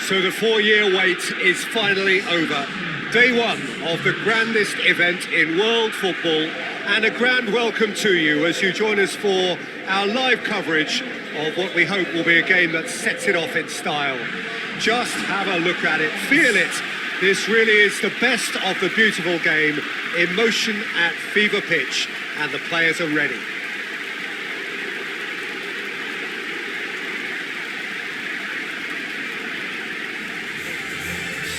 So the 4-year wait is finally over. Day one of the grandest event in world football, and a grand welcome to you as you join us for our live coverage of what we hope will be a game that sets it off in style. Just have a look at it, feel it. This really is the best of the beautiful game in motion at fever pitch, and the players are ready.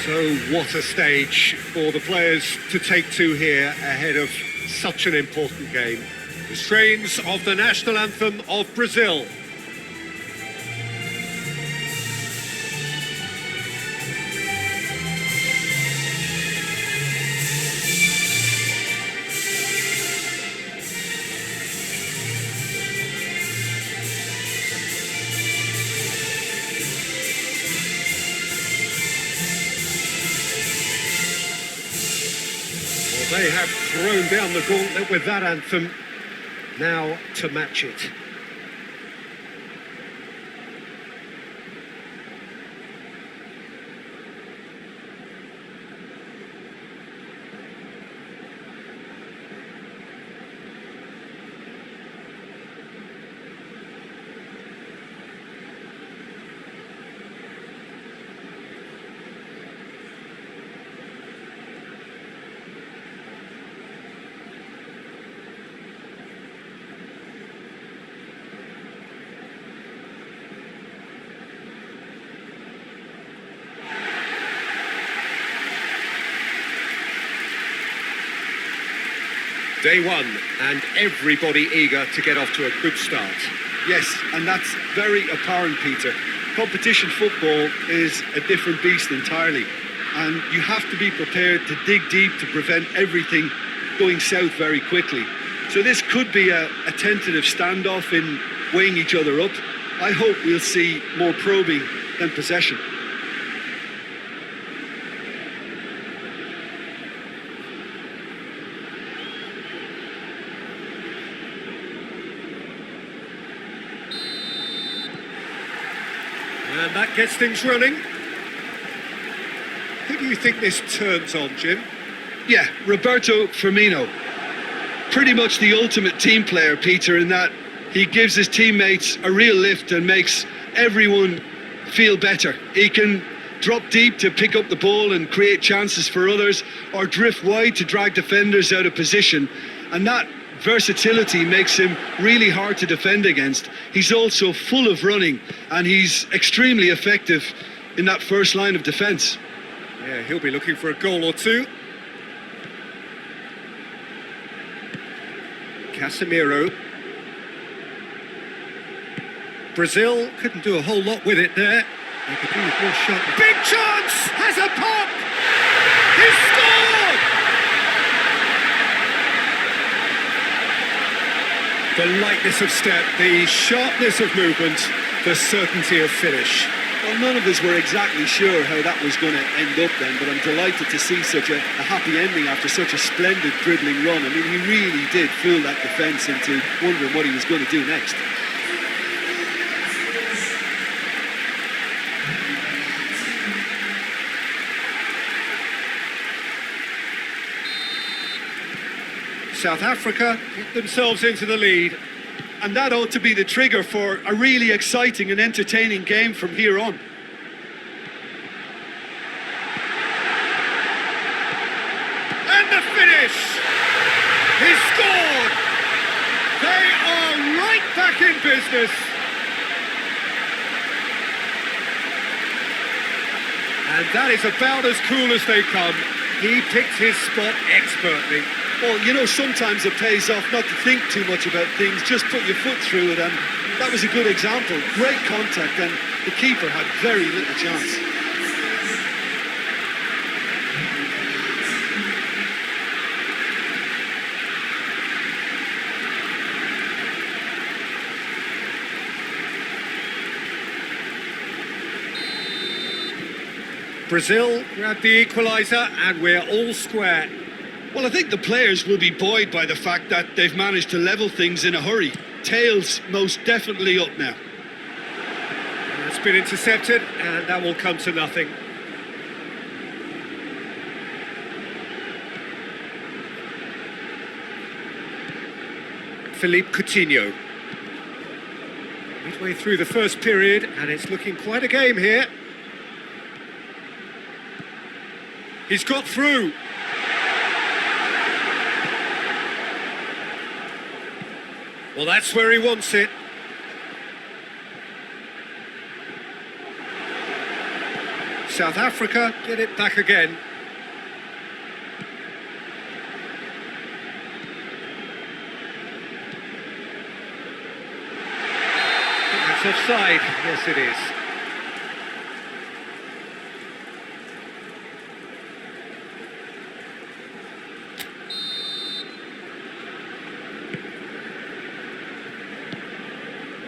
So what a stage for the players to take to here ahead of such an important game. The strains of the national anthem of Brazil. They have thrown down the gauntlet with that anthem, now to match it. Day one, and everybody eager to get off to a good start. Yes, and that's very apparent, Peter. Competition football is a different beast entirely, and you have to be prepared to dig deep to prevent everything going south very quickly. So this could be a tentative standoff in weighing each other up. I hope we'll see more probing than possession. And that gets things running. Who do you think this turns on, Jim? Yeah, Roberto Firmino. Pretty much the ultimate team player, Peter, in that he gives his teammates a real lift and makes everyone feel better. He can drop deep to pick up the ball and create chances for others, or drift wide to drag defenders out of position. And that versatility makes him really hard to defend against. He's also full of running, and he's extremely effective in that first line of defence. Yeah, he'll be looking for a goal or two. Casemiro. Brazil couldn't do a whole lot with it there. They could do with more shot. Big chance! Has a pop! He scored! The lightness of step, the sharpness of movement, the certainty of finish. Well, none of us were exactly sure how that was going to end up then, but I'm delighted to see such a happy ending after such a splendid dribbling run. I mean, he really did fool that defence into wondering what he was going to do next. South Africa get themselves into the lead. And that ought to be the trigger for a really exciting and entertaining game from here on. And the finish! He scored! They are right back in business. And that is about as cool as they come. He picked his spot expertly. Well, you know, sometimes it pays off not to think too much about things, just put your foot through it, and that was a good example. Great contact, and the keeper had very little chance. Brazil grabbed the equaliser, and we're all square. Well, I think the players will be buoyed by the fact that they've managed to level things in a hurry. Tails most definitely up now. It's been intercepted, and that will come to nothing. Philippe Coutinho. Midway through the first period, and it's looking quite a game here. He's got through. Well, that's where he wants it. South Africa get it back again. That's offside. Yes, it is.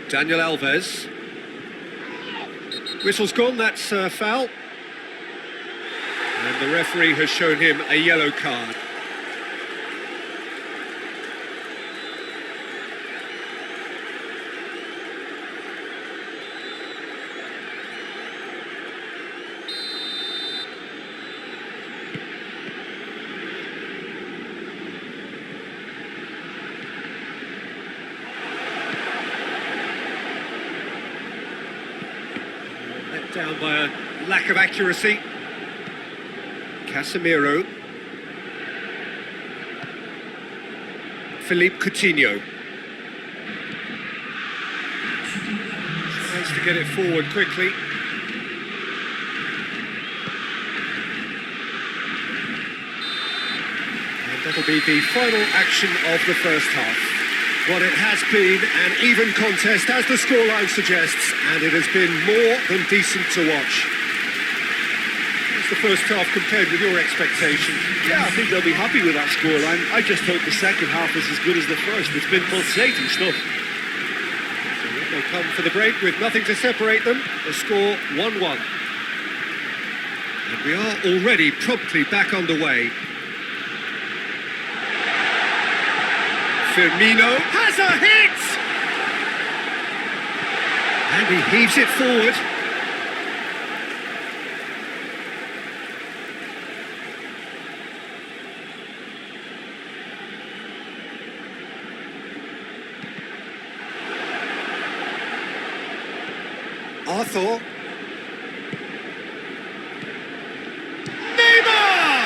Daniel Alves. Whistle's gone, that's a foul. And the referee has shown him a yellow card. Let down by a lack of accuracy. Casemiro. Philippe Coutinho. Tries to get it forward quickly. And that'll be the final action of the first half. Well, it has been an even contest, as the scoreline suggests, and it has been more than decent to watch. The first half compared with your expectations? Yeah, I think they'll be happy with that scoreline. I just hope the second half is as good as the first. It's been pulsating stuff. So they come for the break with nothing to separate them. The score 1-1. And we are already promptly back underway. Firmino has a hit! And he heaves it forward. Arthur. Neymar!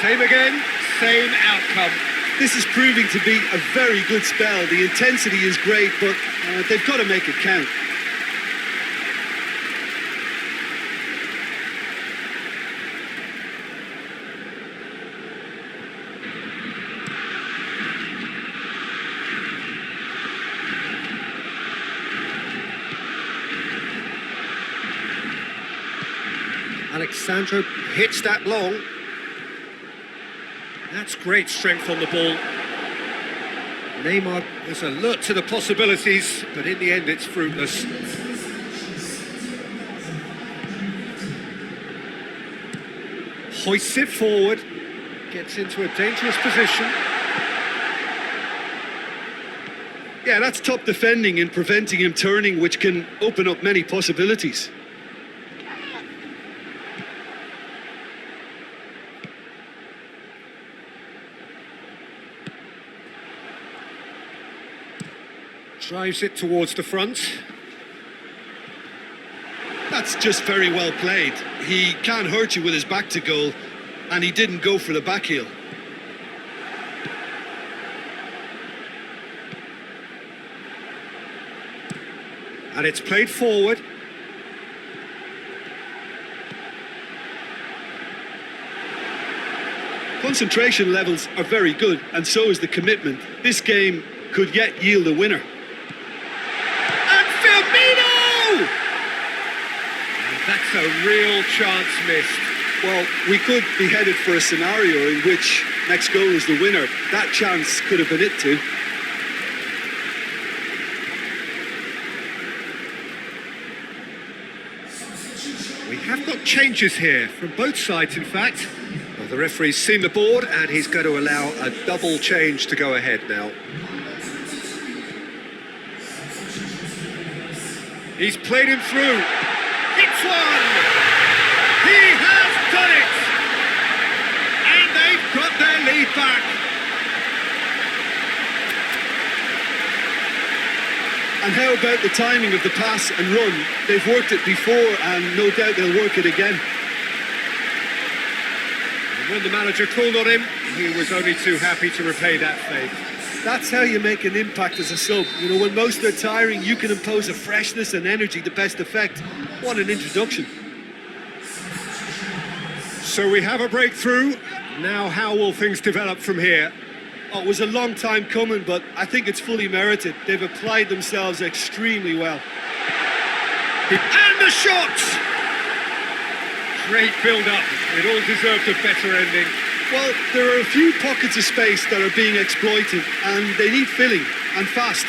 Same again, same outcome. This is proving to be a very good spell. The intensity is great, but they've got to make it count. Alexandro hits that long. That's great strength on the ball. Neymar was alert to the possibilities, but in the end it's fruitless. Hoists it forward, gets into a dangerous position. Yeah, that's top defending and preventing him turning, which can open up many possibilities. Drives it towards the front. That's just very well played. He can't hurt you with his back to goal, and he didn't go for the back heel. And it's played forward. Concentration levels are very good, and so is the commitment. This game could yet yield a winner. And Firmino! And that's a real chance missed. Well, we could be headed for a scenario in which next goal is the winner. That chance could have been it too. We have got changes here from both sides, in fact. Well, the referee's seen the board and he's going to allow a double change to go ahead now. He's played him through. It's one! He has done it! And they've got their lead back. And how about the timing of the pass and run? They've worked it before and no doubt they'll work it again. And when the manager called on him, he was only too happy to repay that favour. That's how you make an impact as a sub. You know, when most are tiring, you can impose a freshness and energy to best effect. What an introduction. So we have a breakthrough. Now how will things develop from here? Oh, it was a long time coming, but I think it's fully merited. They've applied themselves extremely well. And the shot! Great build-up. It all deserved a better ending. Well, there are a few pockets of space that are being exploited, and they need filling, and fast.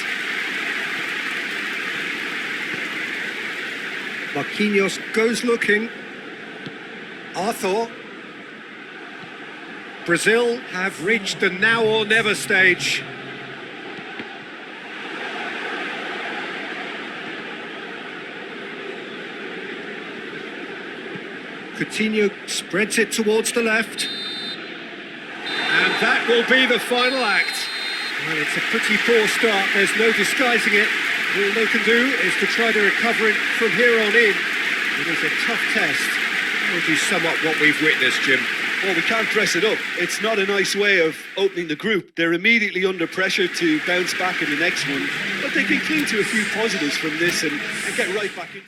Marquinhos goes looking. Arthur. Brazil have reached the now or never stage. Coutinho spreads it towards the left. And that will be the final act. Well, it's a pretty poor start, there's no disguising it. All they can do is to try to recover it from here on in. It is a tough test. That would be somewhat what we've witnessed, Jim. Well, we can't dress it up. It's not a nice way of opening the group. They're immediately under pressure to bounce back in the next one. But they can cling to a few positives from this and get right back in.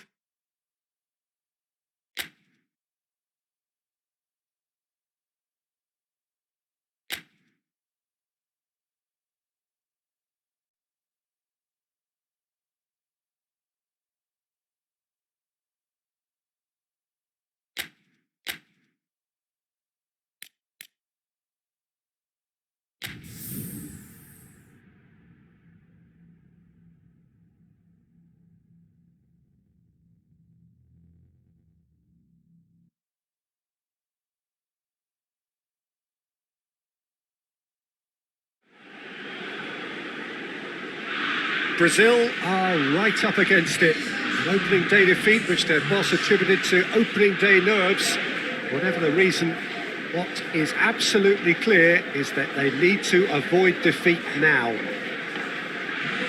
Brazil are right up against it. An opening day defeat, which their boss attributed to opening day nerves. Whatever the reason, what is absolutely clear is that they need to avoid defeat now.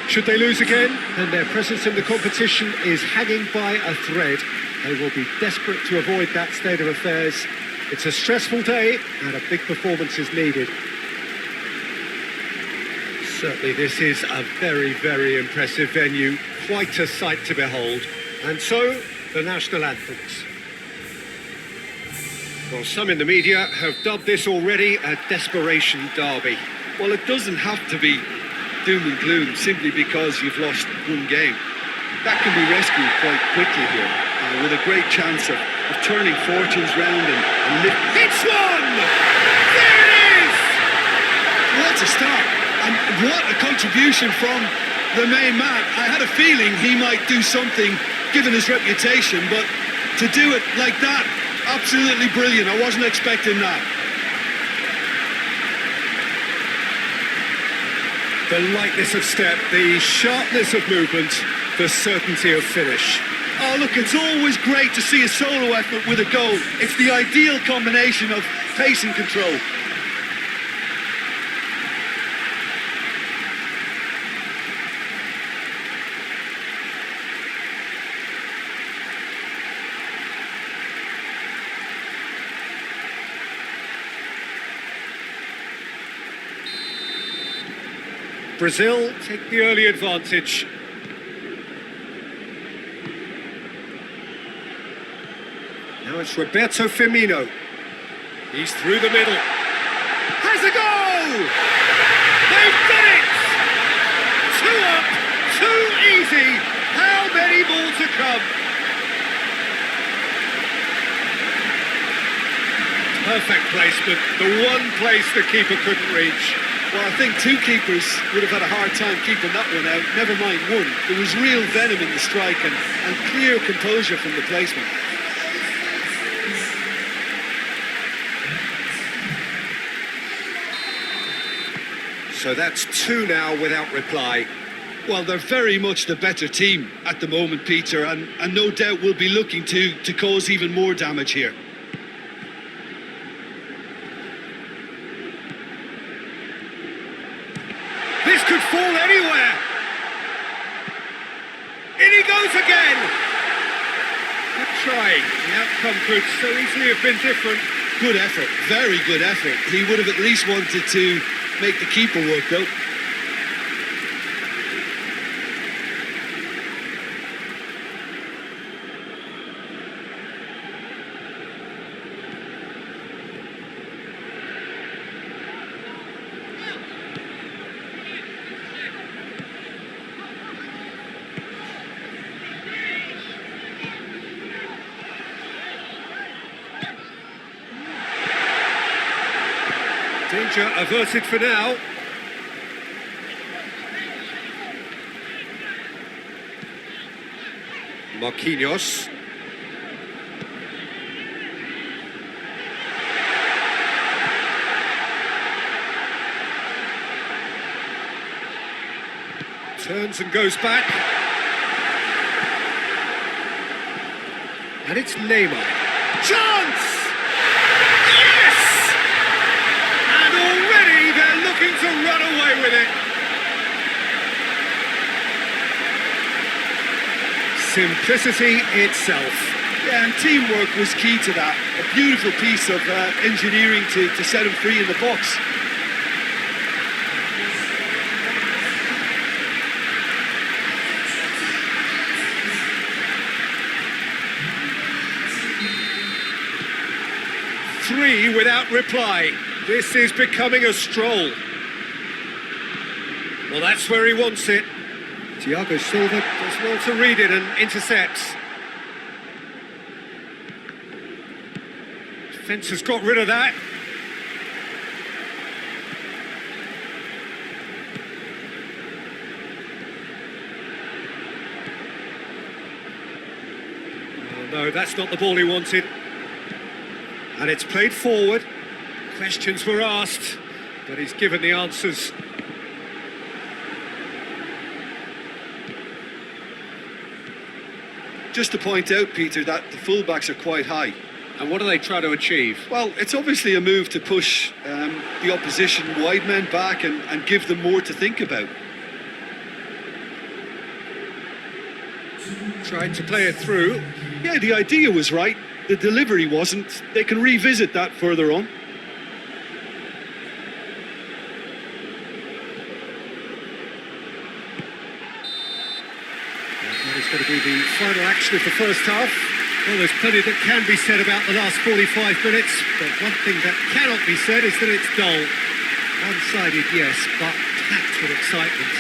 Should they lose again, then their presence in the competition is hanging by a thread. They will be desperate to avoid that state of affairs. It's a stressful day and a big performance is needed. Certainly this is a very, very impressive venue. Quite a sight to behold. And so, the national anthems. Well, some in the media have dubbed this already a desperation derby. Well, it doesn't have to be doom and gloom simply because you've lost one game. That can be rescued quite quickly here, with a great chance of turning fortunes round and lift. It's one! There it is! What a start! And what a contribution from the main man. I had a feeling he might do something, given his reputation, but to do it like that, absolutely brilliant. I wasn't expecting that. The lightness of step, the sharpness of movement, the certainty of finish. Oh, look, it's always great to see a solo effort with a goal. It's the ideal combination of pace and control. Brazil take the early advantage. Now it's Roberto Firmino. He's through the middle. Has a goal! They've done it! 2 up, 2 easy. How many more to come? Perfect placement, the one place the keeper couldn't reach. Well, I think 2 keepers would have had a hard time keeping that one out, never mind 1. There was real venom in the strike and clear composure from the placement. So that's 2 now without reply. Well, they're very much the better team at the moment, Peter, and no doubt will be looking to cause even more damage here. This could fall anywhere. In he goes again. Good try. The outcome could so easily have been different. Good effort, very good effort. He would have at least wanted to make the keeper work, though. Danger averted for now. Marquinhos. Turns and goes back. And it's Neymar. Chance! Yes! And already they're looking to run away with it. Simplicity itself. Yeah, and teamwork was key to that. A beautiful piece of engineering to set him free in the box. Three without reply. This is becoming a stroll. Well, that's where he wants it. Thiago Silva does well to read it and intercepts. Defence has got rid of that. Oh, no, that's not the ball he wanted. And it's played forward. Questions were asked, but he's given the answers. Just to point out, Peter, that the fullbacks are quite high. And what do they try to achieve? Well, it's obviously a move to push the opposition wide men back and give them more to think about. Tried to play it through. Yeah, the idea was right. The delivery wasn't. They can revisit that further on. That is going to be the final action of the first half. Well, there's plenty that can be said about the last 45 minutes, but one thing that cannot be said is that it's dull. One-sided, yes, but packed with excitement.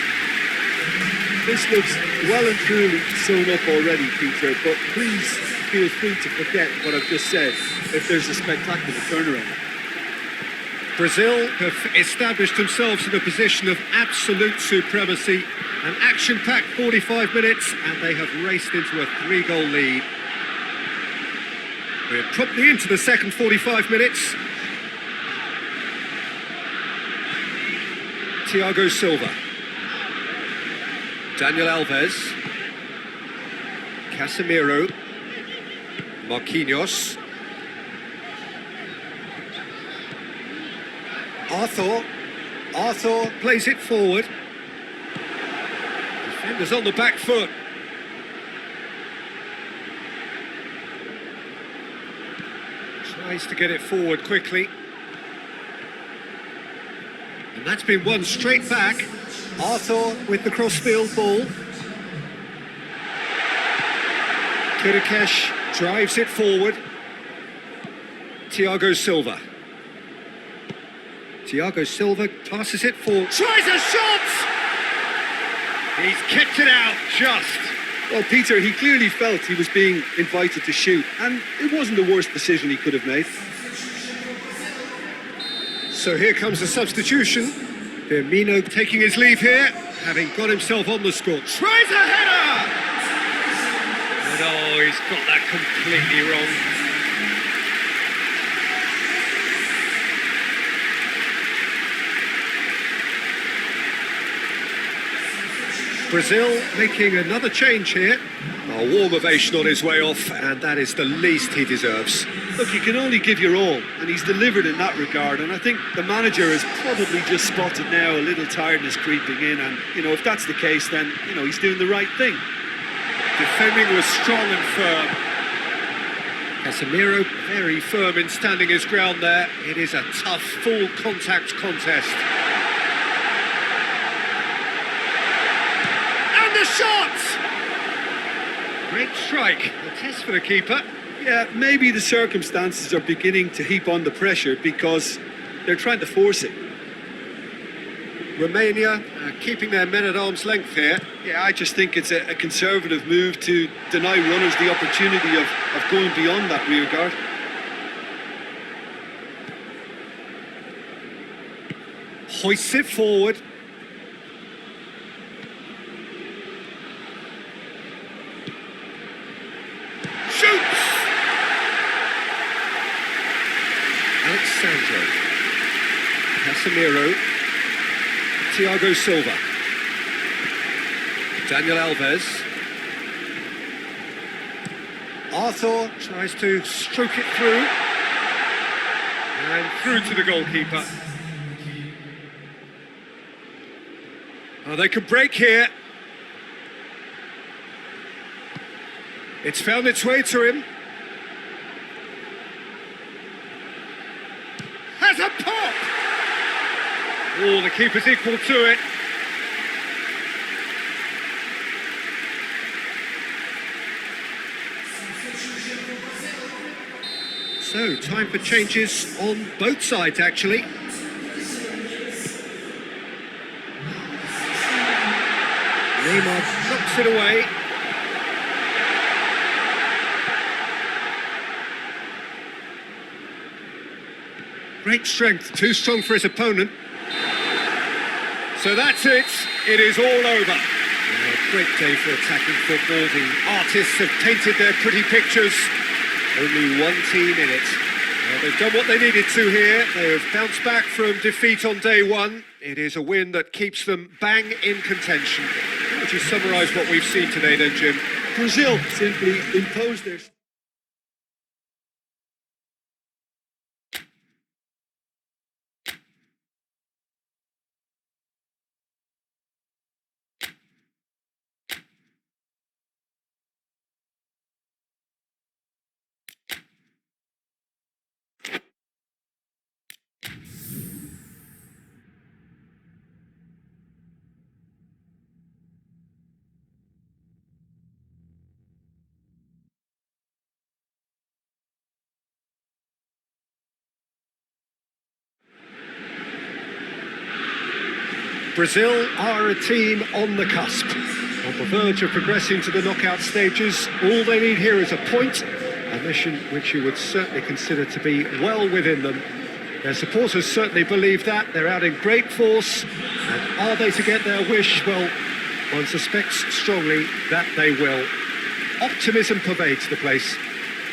This looks well and truly sewn up already, Peter, but please feel free to forget what I've just said if there's a spectacular turnaround. Brazil have established themselves in a position of absolute supremacy. An action-packed 45 minutes, and they have raced into a 3-goal lead. We're promptly into the second 45 minutes. Thiago Silva. Daniel Alves. Casemiro. Marquinhos. Arthur plays it forward. Defenders on the back foot. Tries to get it forward quickly. And that's been won straight back. Arthur with the crossfield ball. Kirikesh drives it forward. Thiago Silva. Thiago Silva passes it forward. Tries a shot! He's kept it out just. Well, Peter, he clearly felt he was being invited to shoot, and it wasn't the worst decision he could have made. So here comes a substitution. Firmino taking his leave here, having got himself on the score. Tries a header! And oh, he's got that completely wrong. Brazil making another change here. A warm ovation on his way off, and that is the least he deserves. Look, you can only give your all, and he's delivered in that regard. And I think the manager has probably just spotted now a little tiredness creeping in. And, if that's the case, then, he's doing the right thing. Defending was strong and firm. Casemiro very firm in standing his ground there. It is a tough, full contact contest. And the shot! Great strike. A test for the keeper. Yeah, maybe the circumstances are beginning to heap on the pressure because they're trying to force it. Romania keeping their men at arm's length here. Yeah, I just think it's a conservative move to deny runners the opportunity of going beyond that rear guard. Hoists it forward. Shoots! Alexandro. Casemiro. Thiago Silva. Daniel Alves. Arthur tries to stroke it through. And through to the goalkeeper. Oh, they could break here. It's found its way to him. Has a pop! Oh, the keeper's equal to it. So, time for changes on both sides, actually. Neymar knocks it away. Great strength, too strong for his opponent. So that's it. It is all over. A great day for attacking football. The artists have painted their pretty pictures. Only one team in it. They've done what they needed to here. They have bounced back from defeat on day one. It is a win that keeps them bang in contention. How would you summarise what we've seen today then, Jim? Brazil simply imposed their... Brazil are a team on the cusp, on the verge of progressing to the knockout stages. All they need here is a point, a mission which you would certainly consider to be well within them. Their supporters certainly believe that. They're out in great force, and are they to get their wish? Well, one suspects strongly that they will. Optimism pervades the place.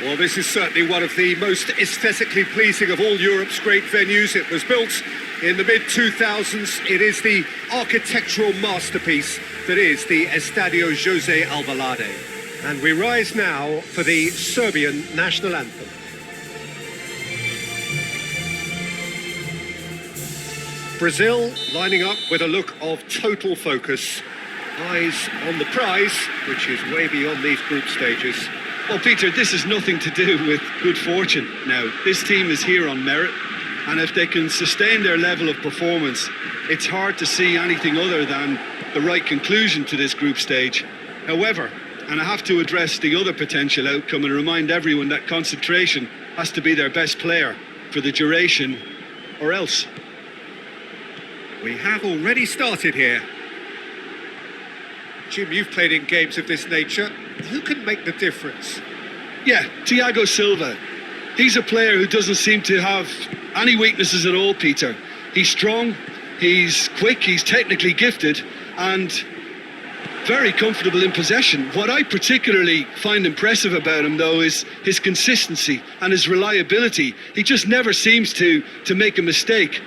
Well, this is certainly one of the most aesthetically pleasing of all Europe's great venues. It was built in the mid-2000s. It is the architectural masterpiece that is the Estadio José Alvalade. And we rise now for the Serbian national anthem. Brazil lining up with a look of total focus. Eyes on the prize, which is way beyond these group stages. Well, Peter, this has nothing to do with good fortune now. This team is here on merit, and if they can sustain their level of performance, it's hard to see anything other than the right conclusion to this group stage. However, and I have to address the other potential outcome and remind everyone that concentration has to be their best player for the duration, or else. We have already started here. Jim, you've played in games of this nature. Who can make the difference? Yeah, Thiago Silva. He's a player who doesn't seem to have any weaknesses at all, Peter. He's strong, he's quick, he's technically gifted, and very comfortable in possession. What I particularly find impressive about him, though, is his consistency and his reliability. He just never seems to make a mistake.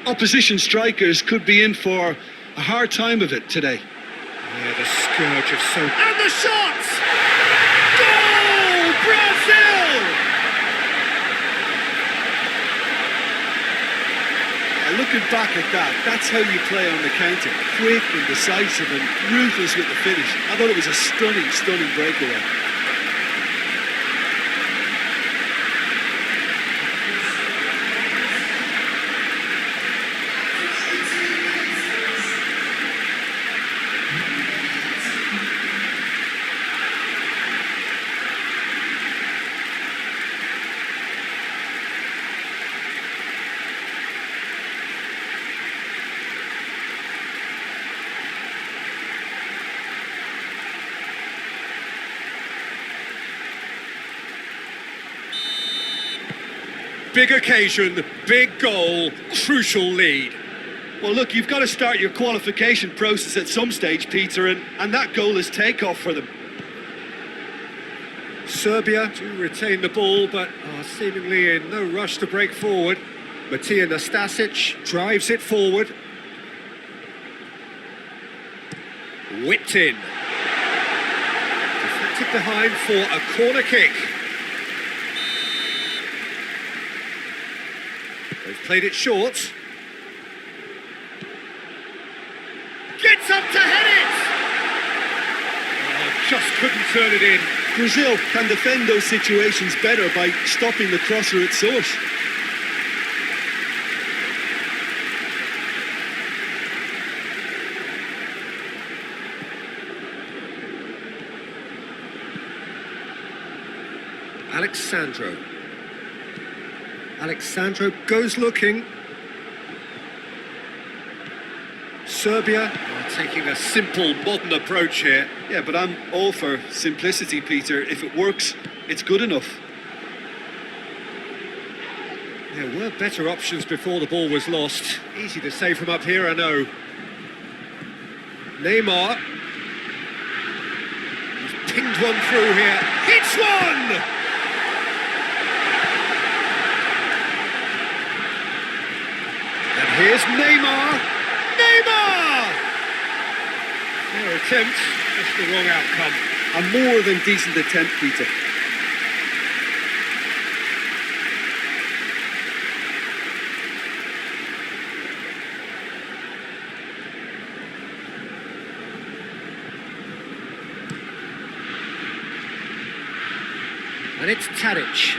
Opposition strikers could be in for a hard time of it today. Yeah, the scourge of so... And the shot! Goal! Brazil! Looking back at that, that's how you play on the counter. Quick and decisive and ruthless with the finish. I thought it was a stunning, stunning breakaway. Big occasion, big goal, crucial lead. Well, look, you've got to start your qualification process at some stage, Peter, and that goal is takeoff for them. Serbia do retain the ball, but are seemingly in no rush to break forward. Matija Nastasic drives it forward. Whipped in. Deflected behind for a corner kick. They've played it short. Gets up to head it! Oh, just couldn't turn it in. Brazil can defend those situations better by stopping the crosser at source. Alexandro goes looking. Serbia are taking a simple, modern approach here. Yeah, but I'm all for simplicity, Peter. If it works, it's good enough. There were better options before the ball was lost. Easy to say from up here, I know. Neymar. He's pinged one through here. Hits one! And here's Neymar. Neymar! Their attempt, just the wrong outcome. A more than decent attempt, Peter. And it's Tadic.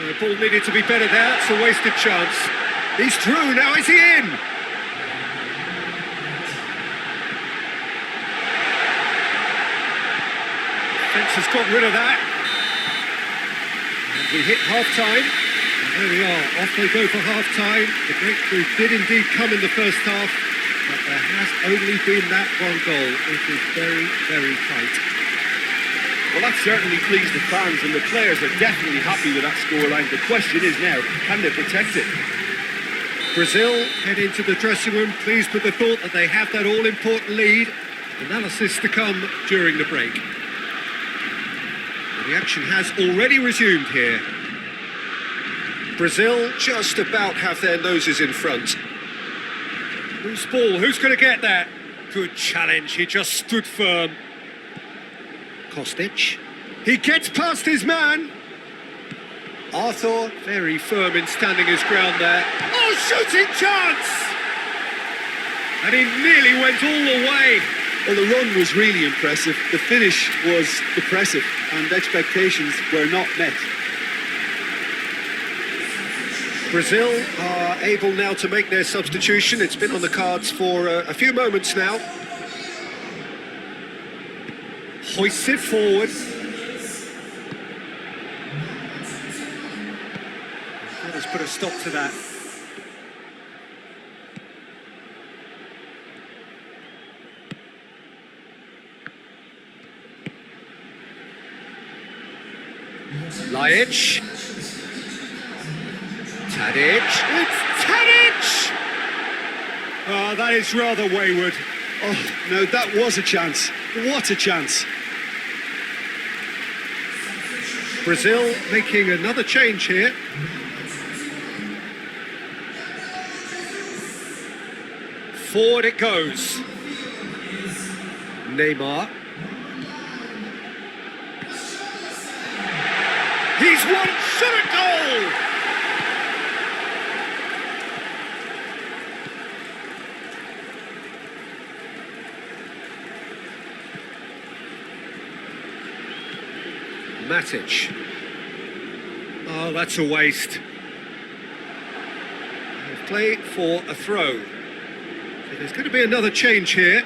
The ball needed to be better there. It's a wasted chance. He's through. Now is he in? Defence has got rid of that. And we hit half-time. And there we are. Off they go for half-time. The breakthrough did indeed come in the first half, but there has only been that one goal. It is very, very tight. Well, that certainly pleased the fans, and the players are definitely happy with that scoreline. The question is now, can they protect it? Brazil head into the dressing room pleased with the thought that they have that all-important lead. Analysis to come during the break. The action has already resumed here. Brazil just about have their noses in front. Loose ball, who's going to get that? Good challenge, he just stood firm. Kostic, he gets past his man. Arthur, very firm in standing his ground there. Oh, shooting chance! And he nearly went all the way. Well, the run was really impressive. The finish was depressive, and expectations were not met. Brazil are able now to make their substitution. It's been on the cards for a few moments now. Hoists it forward. That has put a stop to that. Lajic. Tadic. It's Tadic! Oh, that is rather wayward. Oh, no, that was a chance. What a chance. Brazil making another change here. Forward it goes. Neymar. He's one shot at goal! Matic. Oh, that's a waste. They've played for a throw. So there's going to be another change here.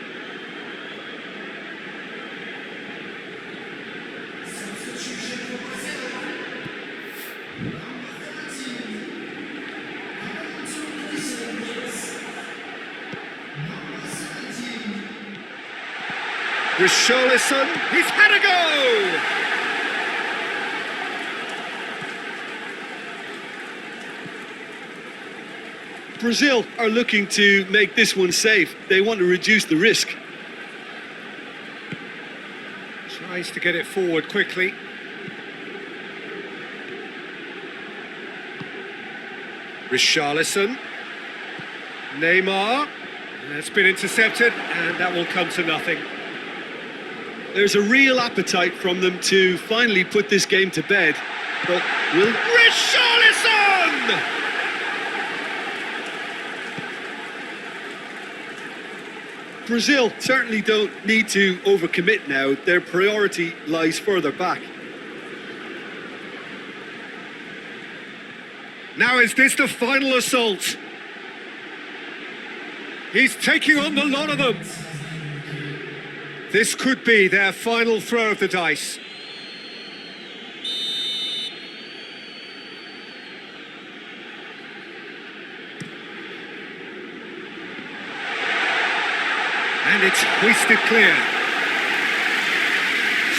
Richarlison, he's had a go! Brazil are looking to make this one safe. They want to reduce the risk. Tries to get it forward quickly. Richarlison. Neymar. That's been intercepted, and that will come to nothing. There's a real appetite from them to finally put this game to bed, but will... Richarlison! Brazil certainly don't need to overcommit now. Their priority lies further back. Now is this the final assault? He's taking on the lot of them. This could be their final throw of the dice. And it's hoisted clear.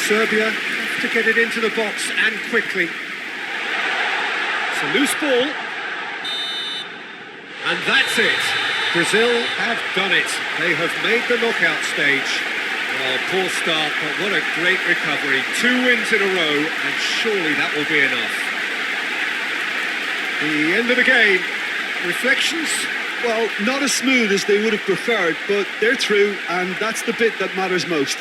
Serbia have to get it into the box and quickly. It's a loose ball. And that's it. Brazil have done it. They have made the knockout stage. Oh, poor start, but what a great recovery. 2 wins in a row, and surely that will be enough. The end of the game. Reflections? Well, not as smooth as they would have preferred, but they're through, and that's the bit that matters most.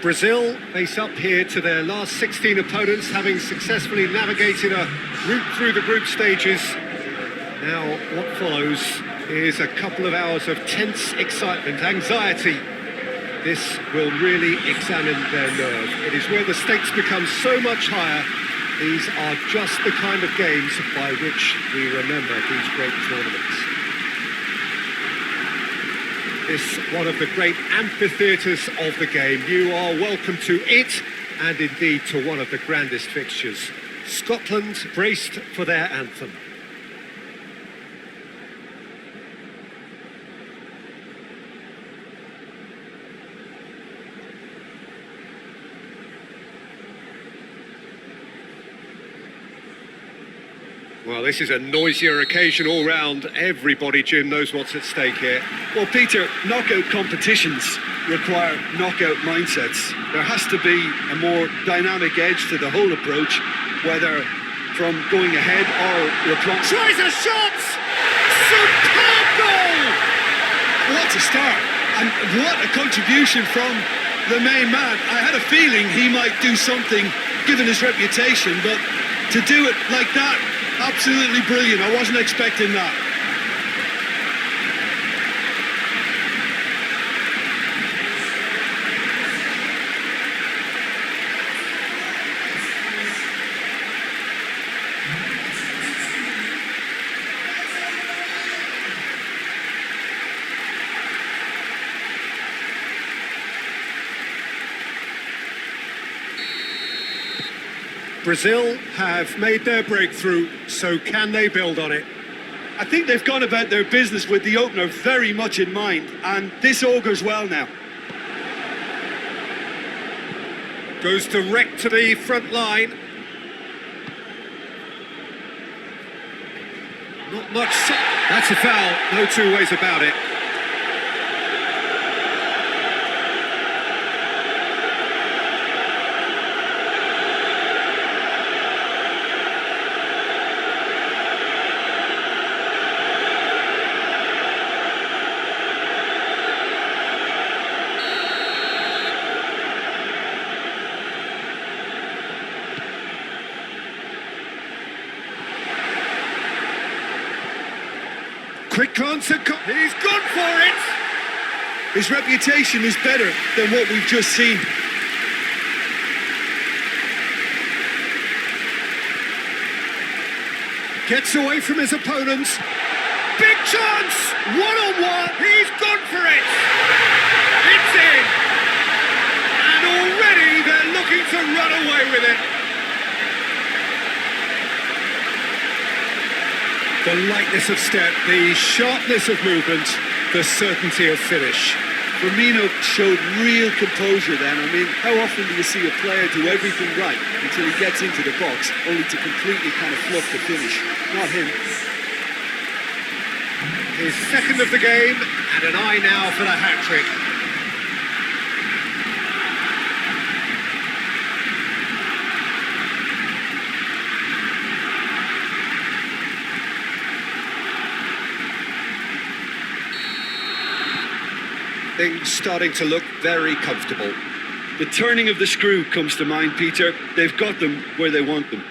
Brazil face up here to their last 16 opponents, having successfully navigated a route through the group stages. Now, what follows is a couple of hours of tense excitement, anxiety. This will really examine their nerve. It is where the stakes become so much higher. These are just the kind of games by which we remember these great tournaments. This one of the great amphitheatres of the game. You are welcome to it, and indeed to one of the grandest fixtures. Scotland braced for their anthem. Well, this is a noisier occasion all round. Everybody, Jim, knows what's at stake here. Well, Peter, knockout competitions require knockout mindsets. There has to be a more dynamic edge to the whole approach, whether from going ahead or replying. Tries a shot! Superb goal! What a start, and what a contribution from the main man. I had a feeling he might do something, given his reputation, but to do it like that, absolutely brilliant. I wasn't expecting that. Brazil have made their breakthrough, so can they build on it? I think they've gone about their business with the opener very much in mind, and this augurs well now. Goes direct to the front line. Not much. That's a foul, no two ways about it. Quick glance at... He's gone for it! His reputation is better than what we've just seen. Gets away from his opponents. Big chance! One-on-one! He's gone for it! It's in! And already they're looking to run away with it. The lightness of step, the sharpness of movement, the certainty of finish. Firmino showed real composure then. I mean, how often do you see a player do everything right until he gets into the box, only to completely kind of fluff the finish? Not him. His second of the game, and an eye now for the hat-trick. Things starting to look very comfortable. The turning of the screw comes to mind, Peter. They've got them where they want them.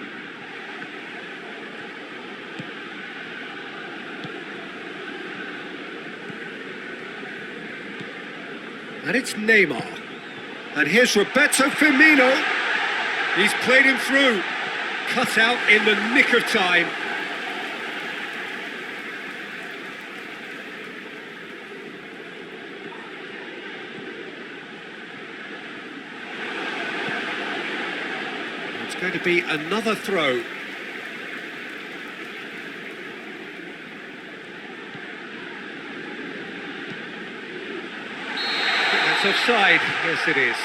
And it's Neymar. And here's Roberto Firmino. He's played him through. Cut out in the nick of time. It's going to be another throw. That's offside. Yes, it is.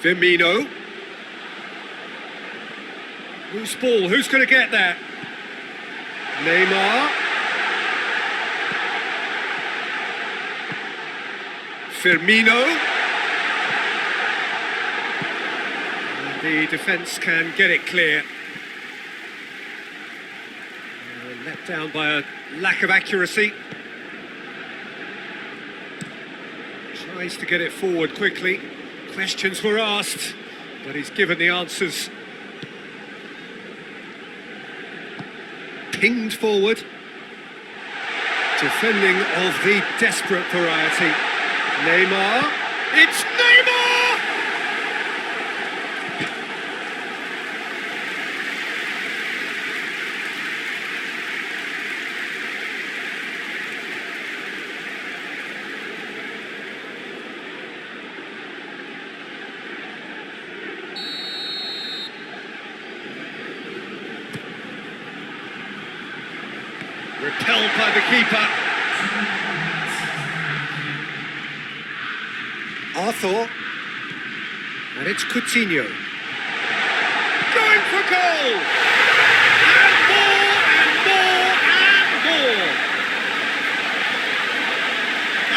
Firmino. Who's ball? Who's going to get that? Neymar. Firmino. And the defence can get it clear. Let down by a lack of accuracy. Tries to get it forward quickly. Questions were asked, but he's given the answers. Pinged forward. Defending of the desperate variety. Neymar. It's Neymar! Repelled by the keeper. Arthur. And it's Coutinho. Going for goal! And more, and more, and more!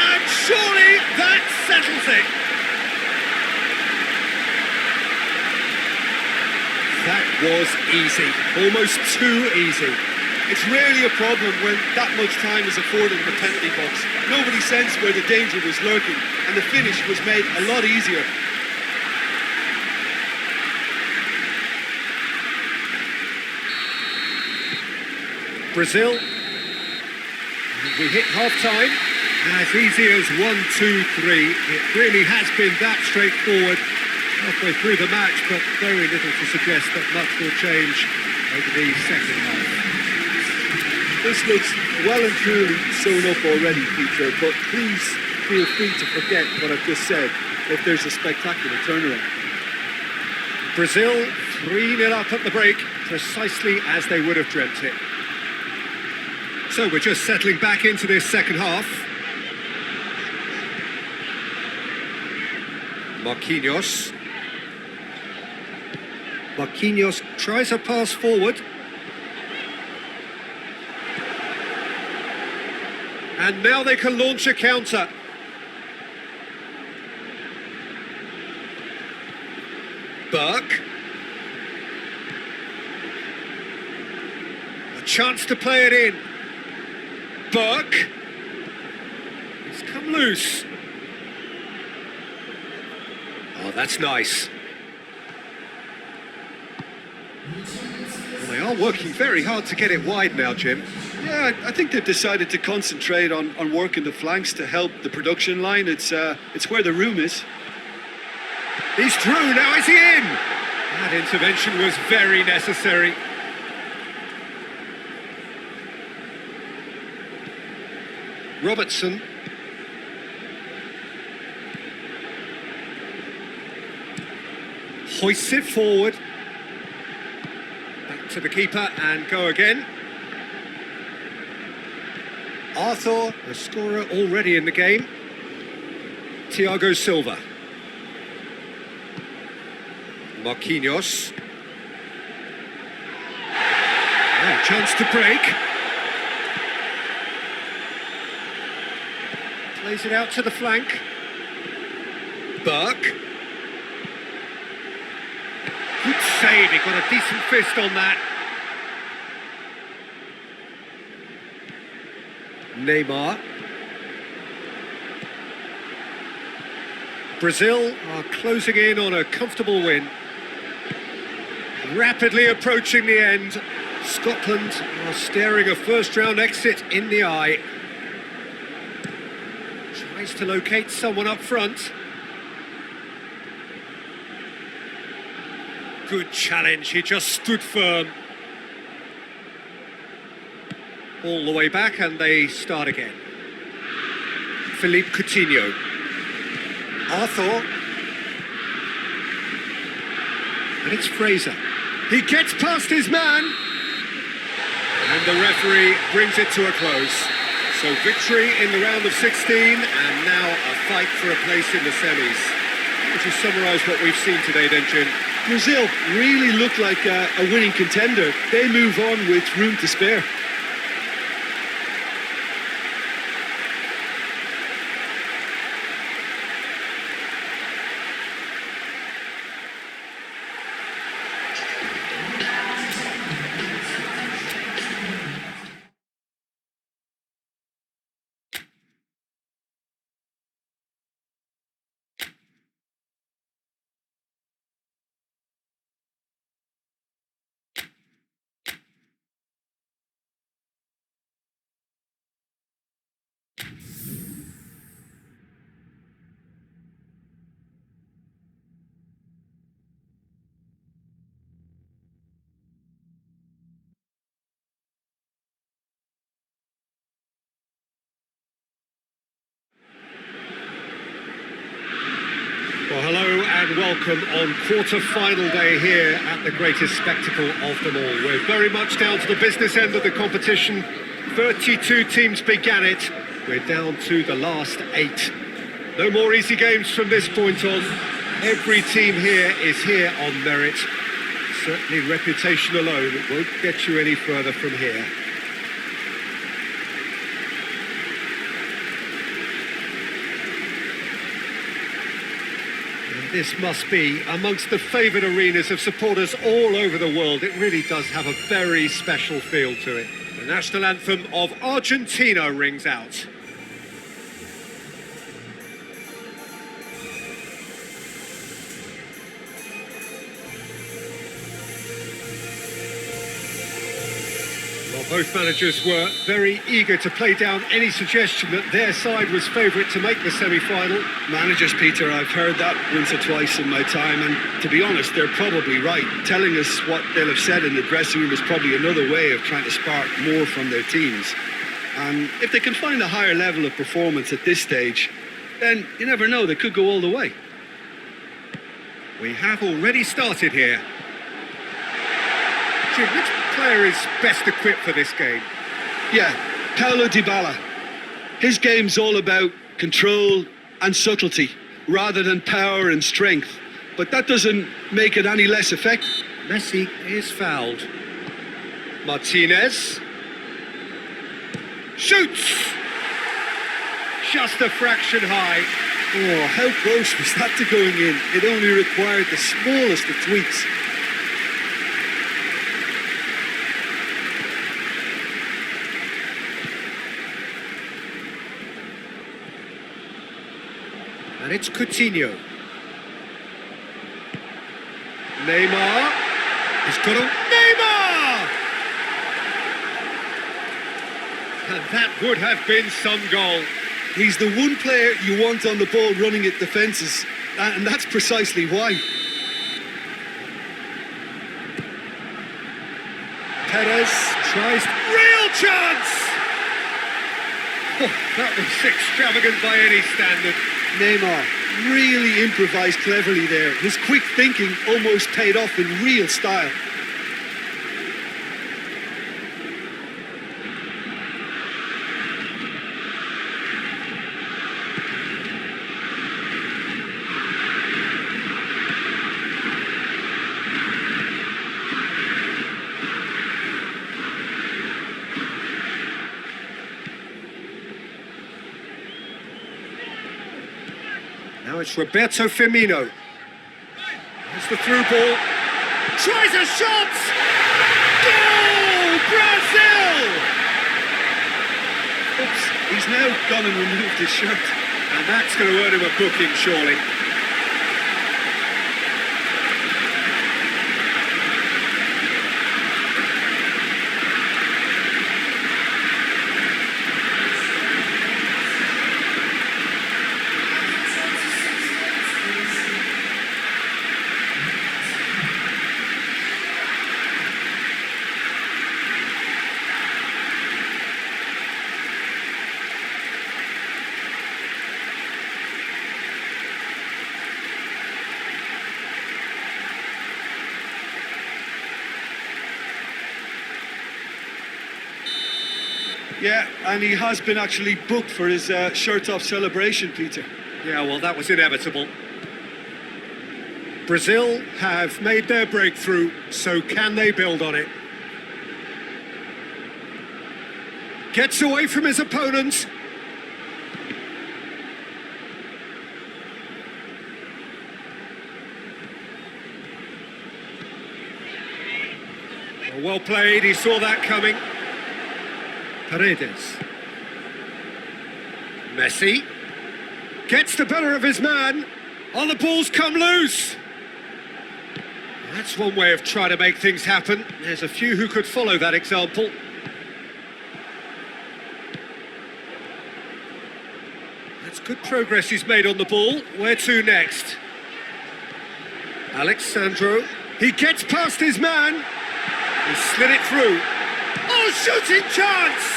And surely that settles it! That was easy. Almost too easy. It's rarely a problem when that much time is afforded in the penalty box. Nobody sensed where the danger was lurking, and the finish was made a lot easier. Brazil. And we hit half-time. As easy as 1, 2, 3. It really has been that straightforward. Halfway through the match, but very little to suggest that much will change over the second half. This looks well and truly sewn up already, Peter, but please feel free to forget what I've just said if there's a spectacular turnaround. Brazil 3-0 up at the break, precisely as they would have dreamt it. So we're just settling back into this second half. Marquinhos. Marquinhos tries a pass forward. And now they can launch a counter. Burke. A chance to play it in. Burke. It's come loose. Oh, that's nice. Well, they are working very hard to get it wide now, Jim. Yeah, I think they've decided to concentrate on working the flanks to help the production line. It's where the room is. He's through, now is he in? That intervention was very necessary. Robertson. Hoists it forward. Back to the keeper and go again. Arthur, the scorer already in the game. Thiago Silva. Marquinhos. Oh, chance to break. Plays it out to the flank. Burke. Good save, he got a decent fist on that. Neymar. Brazil are closing in on a comfortable win. Rapidly approaching the end. Scotland are staring a first-round exit in the eye. Tries to locate someone up front. Good challenge, he just stood firm. All the way back and they start again. Philippe Coutinho. Arthur. And it's Fraser. He gets past his man. And the referee brings it to a close. So victory in the round of 16 and now a fight for a place in the semis. Would you summarise what we've seen today then, Jim? Brazil really look like a winning contender. They move on with room to spare. Well, hello and welcome on quarter-final day here at the greatest spectacle of them all. We're very much down to the business end of the competition. 32 teams began it. We're down to the last 8. No more easy games from this point on. Every team here is here on merit. Certainly reputation alone won't get you any further from here. This must be amongst the favoured arenas of supporters all over the world. It really does have a very special feel to it. The national anthem of Argentina rings out. Well, Both managers were very eager to play down any suggestion that their side was favourite to make the semi-final. Managers, Peter, I've heard that once or twice in my time, and to be honest, they're probably right. Telling us what they'll have said in the dressing room is probably another way of trying to spark more from their teams. And if they can find a higher level of performance at this stage, then you never know, they could go all the way. We have already started here. Jim, which player is best equipped for this game? Yeah, Paulo Dybala. His game's all about control and subtlety, rather than power and strength. But that doesn't make it any less effective. Messi is fouled. Martinez shoots! Just a fraction high. Oh, how close was that to going in? It only required the smallest of tweaks. And it's Coutinho. Neymar. He's got a... Neymar! And that would have been some goal. He's the one player you want on the ball running at defences, and that's precisely why. Perez tries... Real chance! Oh, that was extravagant by any standard. Neymar really improvised cleverly there. His quick thinking almost paid off in real style. Now it's Roberto Firmino. There's the through ball. Tries a shot! Goal! Brazil! Oops, he's now gone and removed his shirt. And that's going to earn him a booking, surely. Yeah, and he has been actually booked for his shirt-off celebration, Peter. Yeah, well, that was inevitable. Brazil have made their breakthrough, so can they build on it? Gets away from his opponent. Well played, he saw that coming. Paredes. Messi gets the better of his man. Oh, the ball's come loose. That's one way of trying to make things happen. There's a few who could follow that example. That's good progress he's made on the ball. Where to next? Alexandro. He gets past his man. He slid it through. Oh, shooting chance!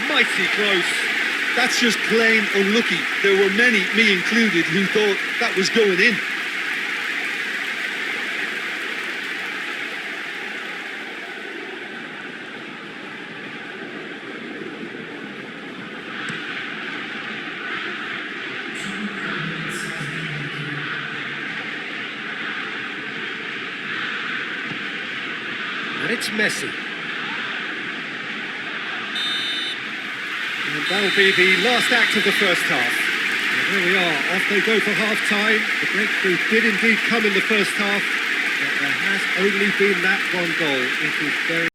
Mighty close. That's just plain unlucky. There were many, me included, who thought that was going in. And it's Messi. And that'll be the last act of the first half. And there we are, off they go for half-time. The breakthrough did indeed come in the first half, but there has only been that one goal. It is very...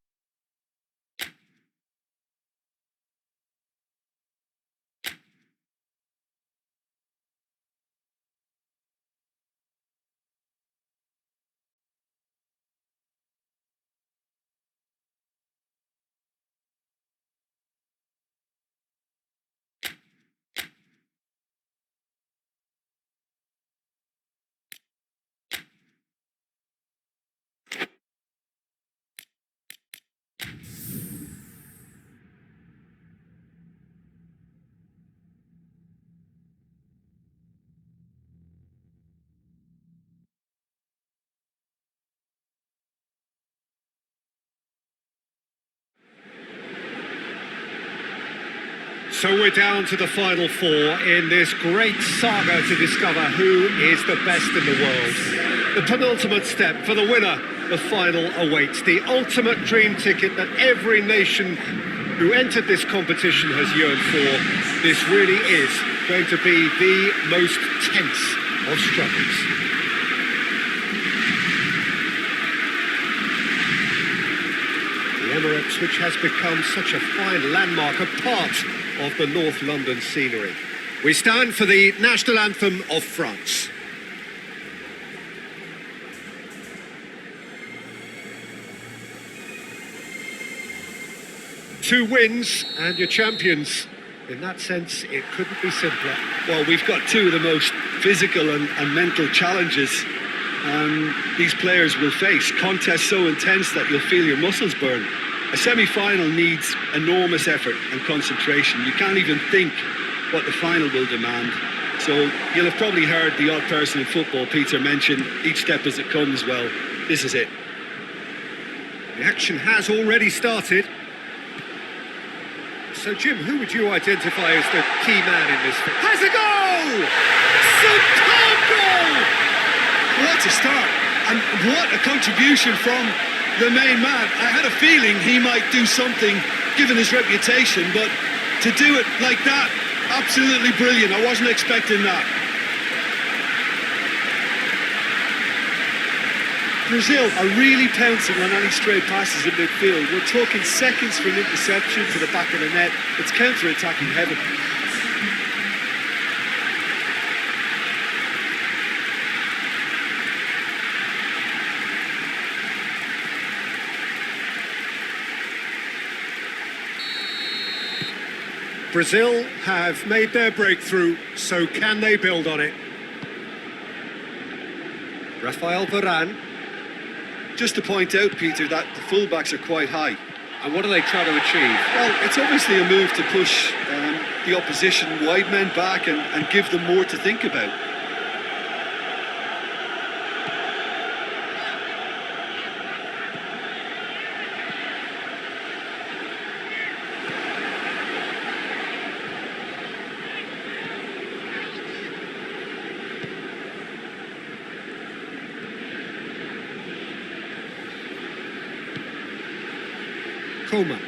So we're down to the final four in this great saga to discover who is the best in the world. The penultimate step for the winner, the final awaits. The ultimate dream ticket that every nation who entered this competition has yearned for. This really is going to be the most tense of struggles. The Emirates, which has become such a fine landmark, a part of the North London scenery. We stand for the national anthem of France. Two wins and you're champions. In that sense, it couldn't be simpler. Well, we've got two of the most physical and mental challenges these players will face. Contests so intense that you'll feel your muscles burn. A semi-final needs enormous effort and concentration. You can't even think what the final will demand. So you'll have probably heard the odd person in football, Peter, mention each step as it comes. Well, this is it. The action has already started. So, Jim, who would you identify as the key man in this? Has a goal! Superb goal! What a start, and what a contribution from the main man. I had a feeling he might do something, given his reputation, but to do it like that, absolutely brilliant. I wasn't expecting that. Brazil are really pouncing on any stray passes in midfield. We're talking seconds from interception to the back of the net. It's counter-attacking heaven. Brazil have made their breakthrough, so can they build on it? Rafael Varane. Just to point out, Peter, that the fullbacks are quite high. And what are they trying to achieve? Well, it's obviously a move to push the opposition wide men back and give them more to think about. Coleman.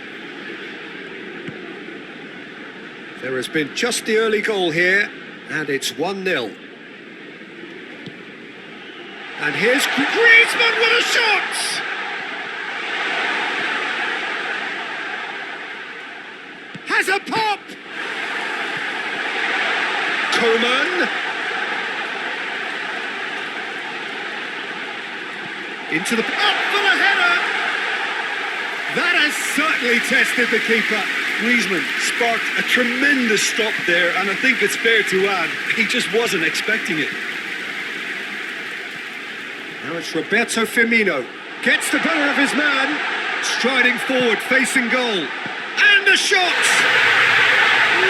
There has been just the early goal here, and it's 1-0. And here's Griezmann with a shot! Has a pop! Coleman. Into the... Up for the header! That has certainly tested the keeper. Griezmann sparked a tremendous stop there, and I think it's fair to add, he just wasn't expecting it. Now it's Roberto Firmino. Gets the better of his man. Striding forward, facing goal. And a shot!